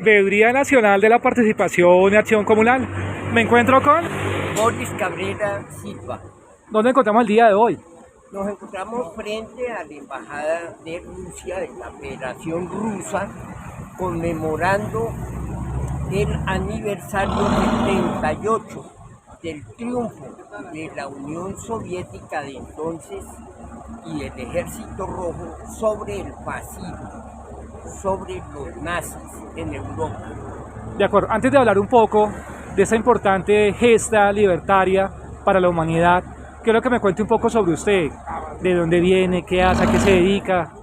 Veeduría Nacional de la Participación y Acción Comunal. Me encuentro con... Boris Cabrera Silva. ¿Dónde encontramos el día de hoy? Nos encontramos frente a la Embajada de Rusia, de la Federación Rusa, conmemorando el aniversario 78 del triunfo de la Unión Soviética de entonces y del Ejército Rojo sobre el fascismo, sobre los nazis en Europa. De acuerdo, antes de hablar un poco de esta importante gesta libertaria para la humanidad, quiero que me cuente un poco sobre usted, de dónde viene, qué hace, a qué se dedica.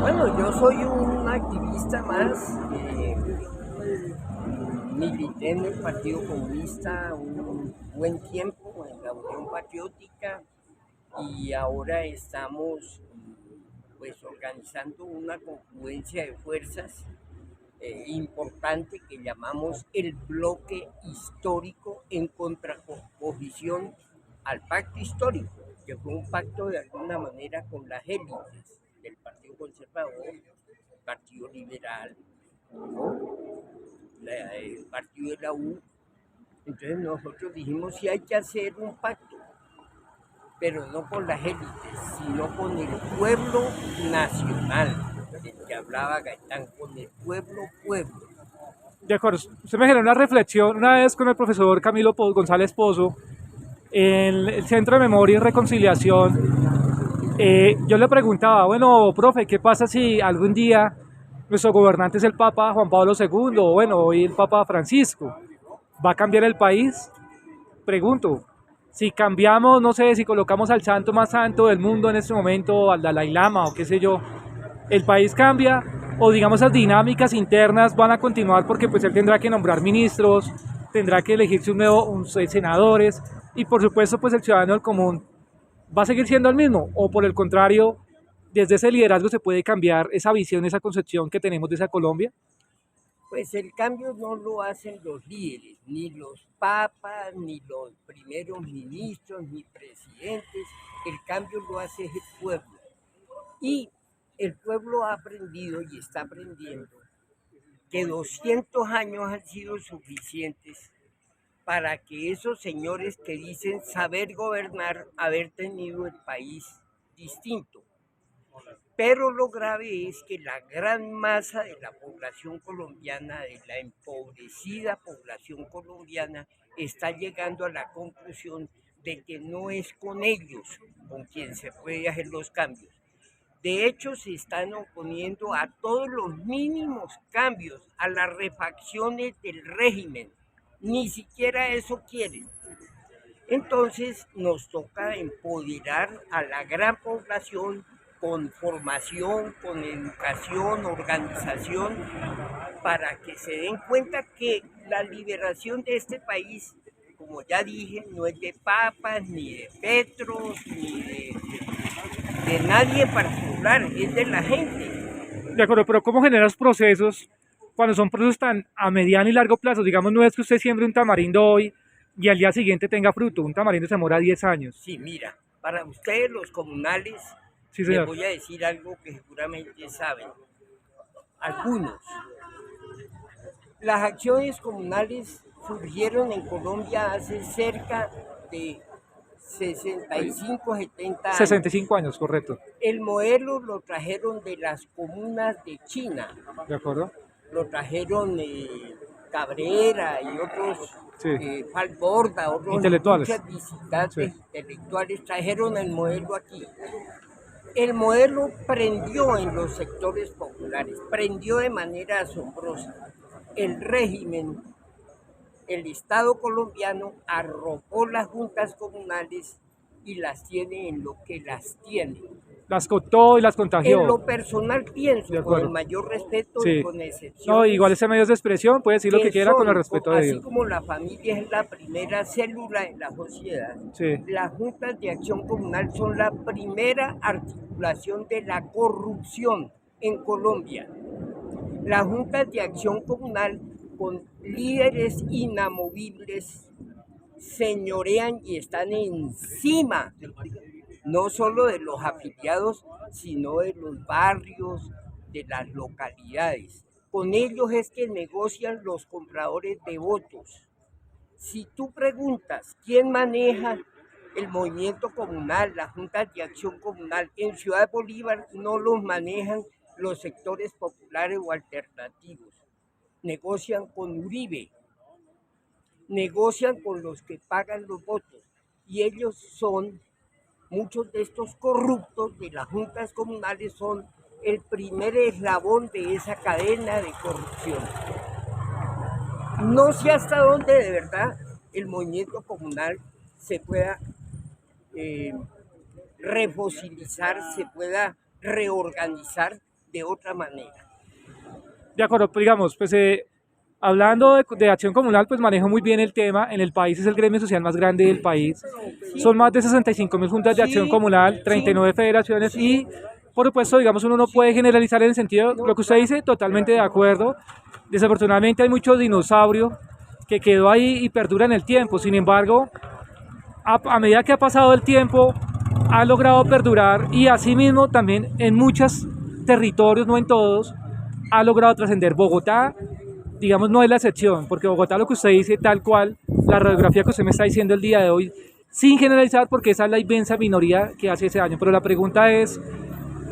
Bueno, yo soy un activista más, milité en el Partido Comunista un buen tiempo, en la Unión Patriótica, y ahora estamos pues organizando una confluencia de fuerzas importante que llamamos el bloque histórico en contraposición al pacto histórico, que fue un pacto de alguna manera con las élites del Partido Conservador, el Partido Liberal, ¿no? El Partido de la U. Entonces nosotros dijimos si hay que hacer un pacto, pero no con las élites, sino con el pueblo nacional, del que hablaba Gaitán, con el pueblo. De acuerdo, usted me generó una reflexión una vez con el profesor Camilo González Pozo en el Centro de Memoria y Reconciliación. Yo le preguntaba, bueno, profe, ¿qué pasa si algún día nuestro gobernante es el Papa Juan Pablo II, o bueno, hoy el Papa Francisco? ¿Va a cambiar el país? Pregunto, si cambiamos, no sé, si colocamos al santo más santo del mundo en este momento, al Dalai Lama o qué sé yo, ¿el país cambia? O digamos las dinámicas internas van a continuar porque pues él tendrá que nombrar ministros, tendrá que elegirse senadores y por supuesto pues el ciudadano del común va a seguir siendo el mismo, o por el contrario, desde ese liderazgo se puede cambiar esa visión, esa concepción que tenemos de esa Colombia. Pues el cambio no lo hacen los líderes, ni los papas, ni los primeros ministros, ni presidentes. El cambio lo hace el pueblo. Y el pueblo ha aprendido y está aprendiendo que 200 años han sido suficientes para que esos señores que dicen saber gobernar, haber tenido el país distinto. Pero lo grave es que la gran masa de la población colombiana, de la empobrecida población colombiana, está llegando a la conclusión de que no es con ellos con quien se puede hacer los cambios. De hecho, se están oponiendo a todos los mínimos cambios, a las refacciones del régimen. Ni siquiera eso quieren. Entonces nos toca empoderar a la gran población con formación, con educación, organización, para que se den cuenta que la liberación de este país, como ya dije, no es de papas, ni de Petros, ni de nadie en particular, es de la gente. De acuerdo, pero ¿cómo generas procesos cuando son procesos tan a mediano y largo plazo? Digamos, no es que usted siembre un tamarindo hoy y al día siguiente tenga fruto. Un tamarindo se demora 10 años. Sí, mira, para ustedes los comunales, Sí, les señor. voy a decir algo que seguramente saben. Algunos. Las acciones comunales surgieron en Colombia hace cerca de 65, 70 años. 65 años, correcto. El modelo lo trajeron de las comunas de China. ¿De acuerdo? Lo trajeron Cabrera y otros, Sí. Falborda, otros Intelectuales. muchas visitantes Sí. intelectuales trajeron el modelo aquí. El modelo prendió en los sectores populares, prendió de manera asombrosa. El régimen, el Estado colombiano arropó las juntas comunales y las tiene en lo que las tiene. Las contó y las En contagió. lo personal pienso, De con el acuerdo. mayor respeto Sí. y con excepciones. No, igual ese medio de expresión puede decir lo que quiera con el respeto de así Dios. como la familia es la primera célula de la sociedad, Sí. las juntas de acción comunal son la primera articulación de la corrupción en Colombia. Las juntas de acción comunal con líderes inamovibles señorean y están encima no solo de los afiliados, sino de los barrios, de las localidades. Con ellos es que negocian los compradores de votos. Si tú preguntas quién maneja el movimiento comunal, las juntas de acción comunal, en Ciudad Bolívar no los manejan los sectores populares o alternativos. Negocian con Uribe, negocian con los que pagan los votos. Y ellos son, muchos de estos corruptos de las juntas comunales son el primer eslabón de esa cadena de corrupción. No sé hasta dónde de verdad el movimiento comunal se pueda refosilizar, se pueda reorganizar de otra manera. De acuerdo, pues digamos, pues hablando de acción comunal, pues manejo muy bien el tema. En el país es el gremio social más grande del país. Sí. Son más de 65.000 juntas de acción comunal, 39 federaciones y, por supuesto, digamos, uno no puede generalizar en el sentido, lo que usted dice, totalmente de acuerdo. Desafortunadamente hay mucho dinosaurio que quedó ahí y perdura en el tiempo. Sin embargo, a medida que ha pasado el tiempo, ha logrado perdurar y asimismo también en muchos territorios, no en todos, ha logrado trascender. Bogotá, digamos, no es la excepción, porque Bogotá, lo que usted dice, tal cual, la radiografía que usted me está diciendo el día de hoy, sin generalizar, porque esa es la inmensa minoría que hace ese daño, pero la pregunta es,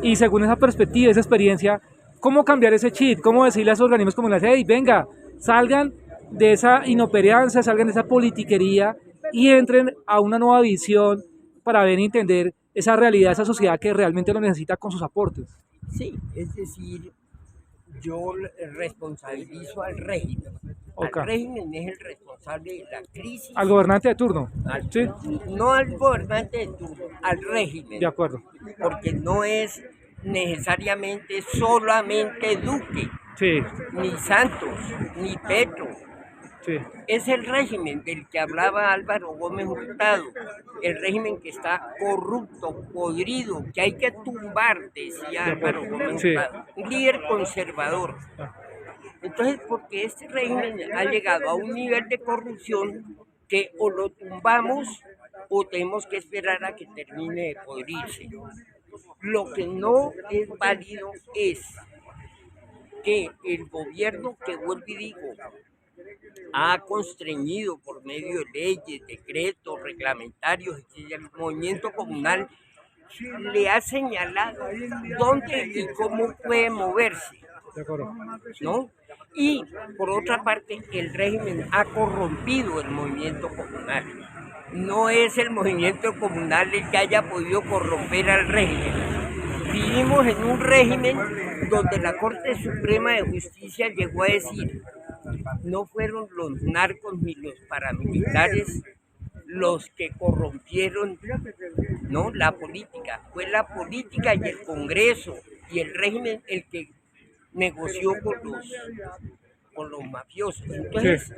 y según esa perspectiva, esa experiencia, ¿cómo cambiar ese chip? ¿Cómo decirle a esos organismos como las, hey, venga, salgan de esa inoperancia, salgan de esa politiquería y entren a una nueva visión para ver y entender esa realidad, esa sociedad que realmente lo necesita con sus aportes? Sí, es decir, yo responsabilizo al régimen. Okay. Al régimen es el responsable de la crisis. Al gobernante de turno. ¿Sí? No al gobernante de turno, al régimen. De acuerdo. Porque no es necesariamente solamente Duque, sí, ni Santos, ni Petro. Sí. Es el régimen del que hablaba Álvaro Gómez Hurtado, el régimen que está corrupto, podrido, que hay que tumbar, decía Álvaro Gómez Hurtado, un líder conservador. Entonces, porque este régimen ha llegado a un nivel de corrupción que o lo tumbamos o tenemos que esperar a que termine de podrirse. Lo que no es válido es que el gobierno, que vuelvo y digo, ha constreñido por medio de leyes, decretos, reglamentarios, el movimiento comunal le ha señalado dónde y cómo puede moverse, ¿no? Y por otra parte, el régimen ha corrompido el movimiento comunal. No es el movimiento comunal el que haya podido corromper al régimen. Vivimos en un régimen donde la Corte Suprema de Justicia llegó a decir: no fueron los narcos ni los paramilitares los que corrompieron, ¿no?, la política. Fue la política y el Congreso y el régimen el que negoció con los mafiosos. Entonces,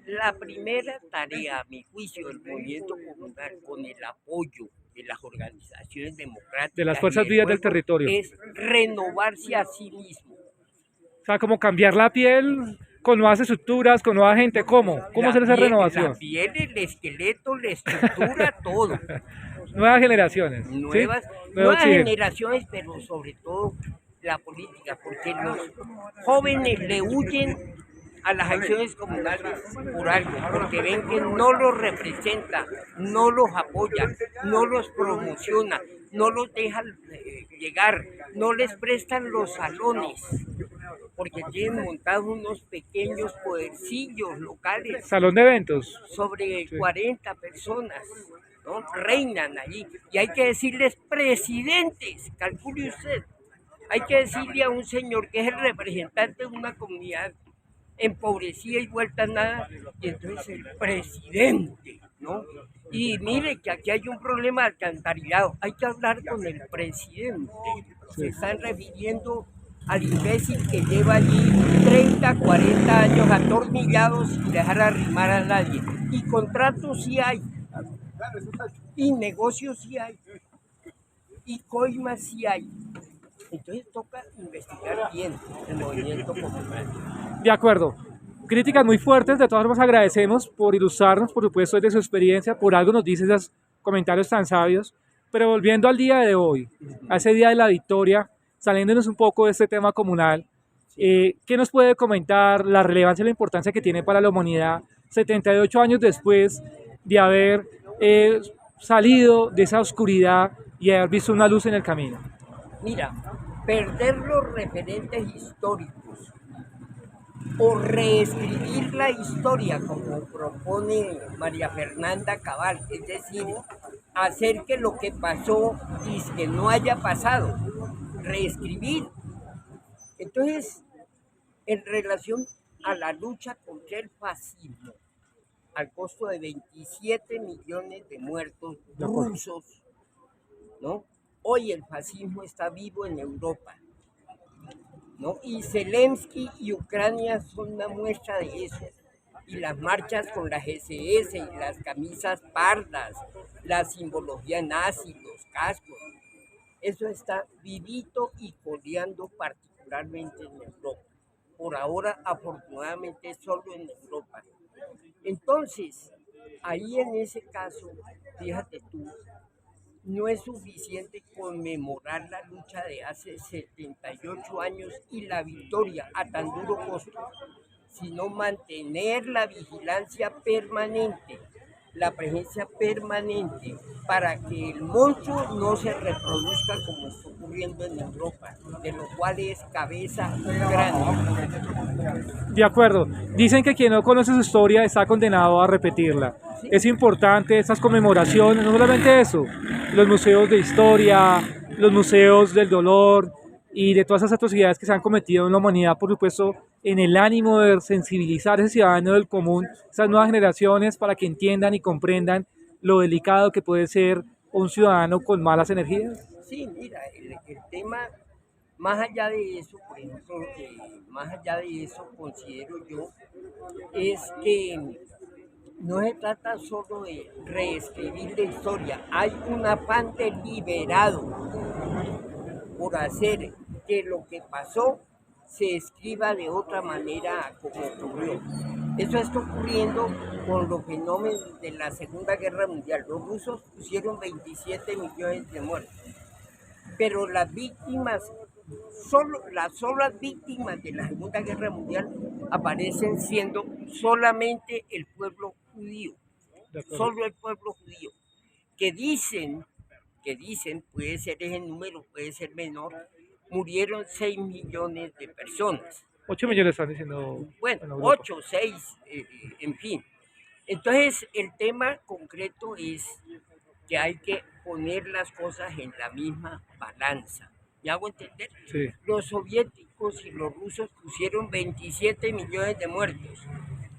la primera tarea, a mi juicio, del movimiento comunal, con el apoyo de las organizaciones democráticas, de las fuerzas vivas del territorio, es renovarse a sí mismo. O sea, como cambiar la piel con nuevas estructuras, con nueva gente. ¿Cómo hacer esa renovación? La piel, el esqueleto, la estructura, todo. Nuevas generaciones. Nuevas generaciones, pero sobre todo la política, porque los jóvenes le huyen a las acciones comunales por algo, porque ven que no los representa, no los apoya, no los promociona, no los deja llegar, no les prestan los salones, porque tienen montados unos pequeños podercillos locales. Salón de eventos. Sobre 40 personas, ¿no? Reinan allí. Y hay que decirles presidentes, calcule usted. Hay que decirle a un señor que es el representante de una comunidad empobrecida y vuelta a nada, y entonces el presidente, ¿no? Y mire que aquí hay un problema de alcantarillado, hay que hablar con el presidente. Se están refiriendo al imbécil que lleva allí 30, 40 años atornillados sin dejar arrimar a nadie. Y contratos sí hay, y negocios sí hay, y coimas sí hay. Entonces toca investigar bien el movimiento comunal. De acuerdo. Críticas muy fuertes, de todas formas agradecemos por ilustrarnos, por supuesto, desde su experiencia, por algo nos dice esos comentarios tan sabios, pero volviendo al día de hoy, a ese día de la victoria, saliéndonos un poco de este tema comunal, ¿Qué nos puede comentar la relevancia y la importancia que tiene para la humanidad 78 años después de haber salido de esa oscuridad y haber visto una luz en el camino? Mira, perder los referentes históricos o reescribir la historia como propone María Fernanda Cabal, es decir, hacer que lo que pasó y que no haya pasado, reescribir. Entonces, en relación a la lucha contra el fascismo, al costo de 27 millones de muertos rusos, ¿no? Hoy el fascismo está vivo en Europa, ¿no? Y Zelensky y Ucrania son una muestra de eso. Y las marchas con las SS y las camisas pardas, la simbología nazi, los cascos, eso está vivito y coleando particularmente en Europa. Por ahora, afortunadamente, solo en Europa. Entonces, ahí en ese caso, fíjate tú, no es suficiente conmemorar la lucha de hace 78 años y la victoria a tan duro costo, sino mantener la vigilancia permanente, la presencia permanente, para que el monstruo no se reproduzca como está ocurriendo en Europa, de lo cual es cabeza grande. De acuerdo. Dicen que quien no conoce su historia está condenado a repetirla. Sí. Es importante estas conmemoraciones, no solamente eso, los museos de historia, los museos del dolor y de todas esas atrocidades que se han cometido en la humanidad, por supuesto, en el ánimo de sensibilizar a ese ciudadano del común, esas nuevas generaciones, para que entiendan y comprendan lo delicado que puede ser un ciudadano con malas energías. Sí, mira, el tema, más allá de eso, por ejemplo, más allá de eso, considero yo, es que no se trata solo de reescribir la historia, hay un afán deliberado por hacer que lo que pasó se escriba de otra manera a como ocurrió. Eso está ocurriendo con los fenómenos de la Segunda Guerra Mundial. Los rusos pusieron 27 millones de muertos, pero las víctimas, las solas víctimas de la Segunda Guerra Mundial aparecen siendo solamente el pueblo judío, solo el pueblo judío, que dicen, puede ser ese número, puede ser menor, murieron 6 millones de personas. 8 millones están diciendo. Bueno, 8, 6, en fin. Entonces, el tema concreto es que hay que poner las cosas en la misma balanza. ¿Me hago entender? Sí. Los soviéticos y los rusos pusieron 27 millones de muertos.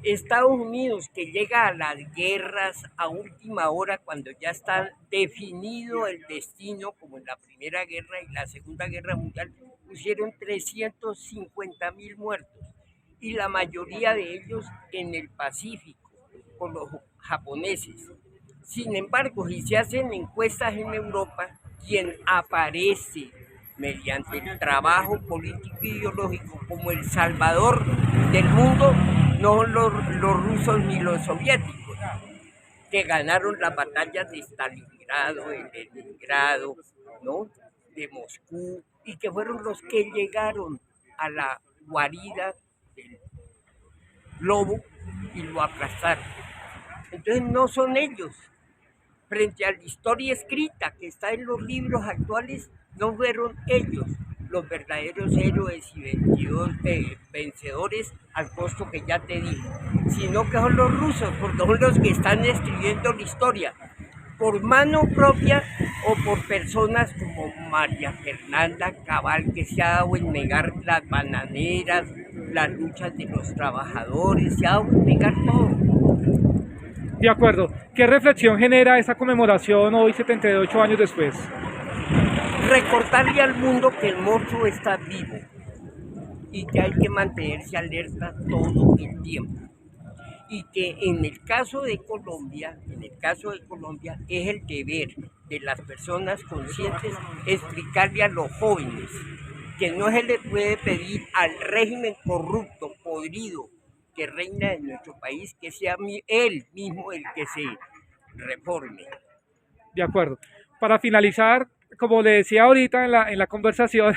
Estados Unidos, que llega a las guerras a última hora cuando ya está definido el destino, como en la Primera Guerra y la Segunda Guerra Mundial, pusieron 350,000 muertos, y la mayoría de ellos en el Pacífico, con los japoneses. Sin embargo, si se hacen encuestas en Europa, quien aparece mediante el trabajo político e ideológico como el salvador del mundo no los rusos ni los soviéticos, que ganaron las batallas de Stalingrado, de Leningrado, ¿no?, de Moscú, y que fueron los que llegaron a la guarida del lobo y lo aplastaron. Entonces no son ellos. Frente a la historia escrita que está en los libros actuales, no fueron ellos los verdaderos héroes y vencedores al costo que ya te dije, sino que son los rusos, porque son los que están escribiendo la historia, por mano propia o por personas como María Fernanda Cabal, que se ha dado en negar las bananeras, las luchas de los trabajadores, se ha dado en negar todo. De acuerdo. ¿Qué reflexión genera esa conmemoración hoy, 78 años después? Recordarle al mundo que el monstruo está vivo y que hay que mantenerse alerta todo el tiempo. Y que en el caso de Colombia, es el deber de las personas conscientes explicarle a los jóvenes que no se le puede pedir al régimen corrupto, podrido, que reina en nuestro país, que sea él mismo el que se reforme. De acuerdo. Para finalizar, como le decía ahorita en la conversación,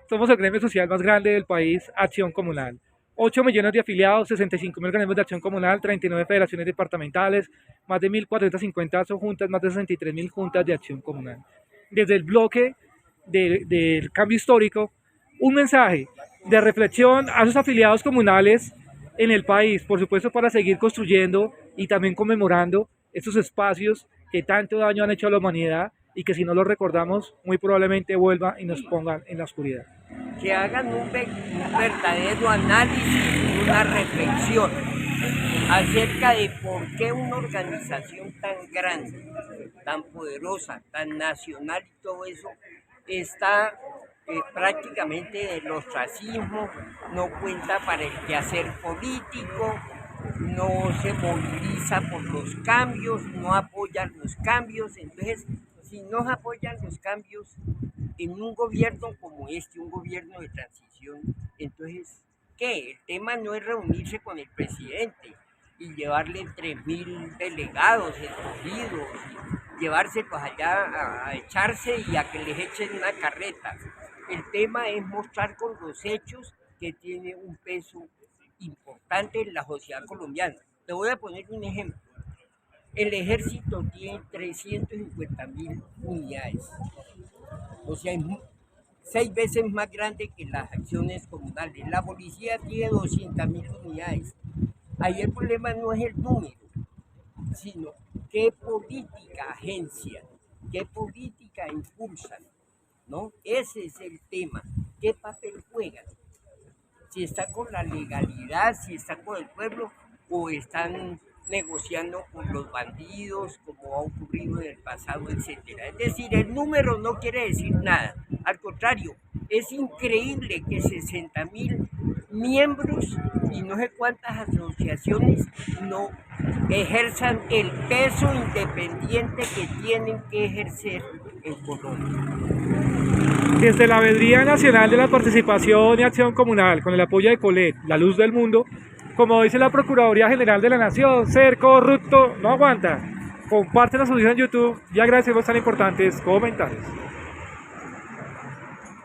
somos el gremio social más grande del país, Acción Comunal. 8 millones de afiliados, 65.000 organismos de acción comunal, 39 federaciones departamentales, más de 1.450 juntas, más de 63.000 juntas de acción comunal. Desde el bloque del cambio histórico, un mensaje de reflexión a sus afiliados comunales en el país, por supuesto para seguir construyendo y también conmemorando estos espacios que tanto daño han hecho a la humanidad y que si no los recordamos muy probablemente vuelvan y nos pongan en la oscuridad. Que hagan un verdadero análisis, una reflexión acerca de por qué una organización tan grande, tan poderosa, tan nacional y todo eso está prácticamente el ostracismo, no cuenta para el quehacer político, no se moviliza por los cambios, no apoya los cambios. Entonces, si no apoyan los cambios en un gobierno como este, un gobierno de transición, entonces, ¿qué? El tema no es reunirse con el presidente y llevarle 3.000 delegados escogidos, llevárselos allá a echarse y a que les echen una carreta. El tema es mostrar con los hechos que tiene un peso importante en la sociedad colombiana. Te voy a poner un ejemplo. El ejército tiene 350.000 unidades, o sea, es 6 veces más grande que las acciones comunales. La policía tiene 200.000 unidades. Ahí el problema no es el número, sino qué política agencian, qué política impulsan, ¿no? Ese es el tema. ¿Qué papel juegan? Si están con la legalidad, si están con el pueblo o están negociando con los bandidos, como ha ocurrido en el pasado, etcétera. Es decir, el número no quiere decir nada. Al contrario, es increíble que 60.000 miembros y no sé cuántas asociaciones no ejerzan el peso independiente que tienen que ejercer en Colombia. Desde la Veeduría Nacional de la Participación y Acción Comunal, con el apoyo de Colet, La Luz del Mundo, como dice la Procuraduría General de la Nación, ser corrupto no aguanta. Comparten los videos en YouTube y agradecemos tan importantes comentarios.